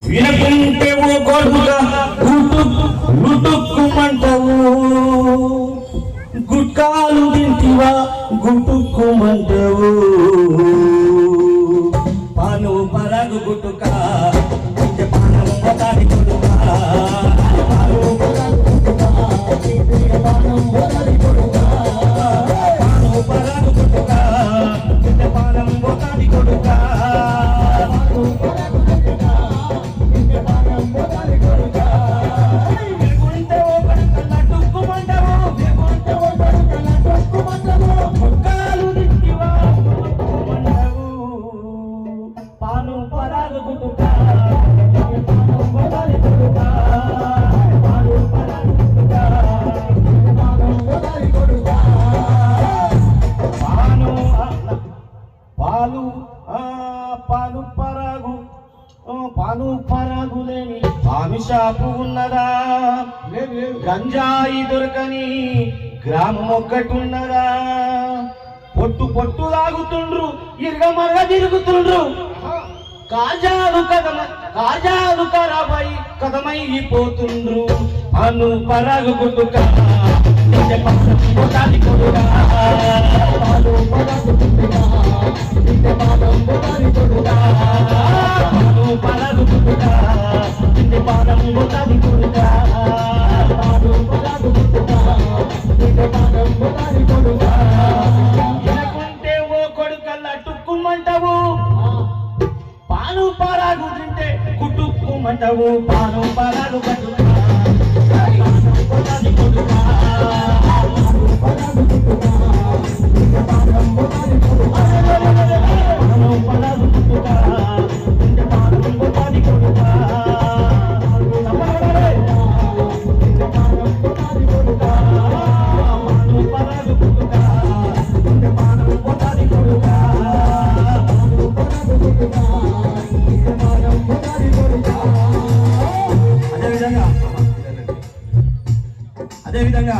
వినకుంటే ఓ గొడుగుగా గుట్టుక్కుమంటావు, గుట్కాలు తింటివా గుట్టుక్కుమంటావు. పాను పరాగు గుట్టుక పానం పోతాది కొడుక, పాను పరాగు గుట్టుక పానం పోతాది కొడుక, పాను పరాగు గుట్టుక పానం పోతాది కొడుక. పాలు పరాగులేని పాను షాపు ఉన్నదా, గంజాయి దొరకని గ్రామం ఒక్కటున్నదా. పొట్టు పొట్టు తాగుతుండ్రు, ఇరగమరగ తిరుగుతుండ్రు, కాజాలు ఖరాబై కథమైపోతుండ్రు. పాను పరాగు గుట్టుక పోతాది కొడుక, పాలు పరాగు గుట్టుక పానం పోతాది కొడుక, పాను పరాగు గుట్టుక పానం పోతాది కొడుక, పాను పరాగు గుట్టుక పానం పోతాది కొడుక. ఎనుకుంటే ఓ కొడుకల్లా టుక్కుమంటావు, పాను పరాగు తింటే కుట్టుక్కుమంటావు. పాను పరాగు గుట్టుక పానం పోతాది కొడుక, పాను పరాగు గుట్టుక పానం పోతాది కొడుక, పాను పరాగు గుట్టుక పానం పోతాది కొడుక. అదే విధంగా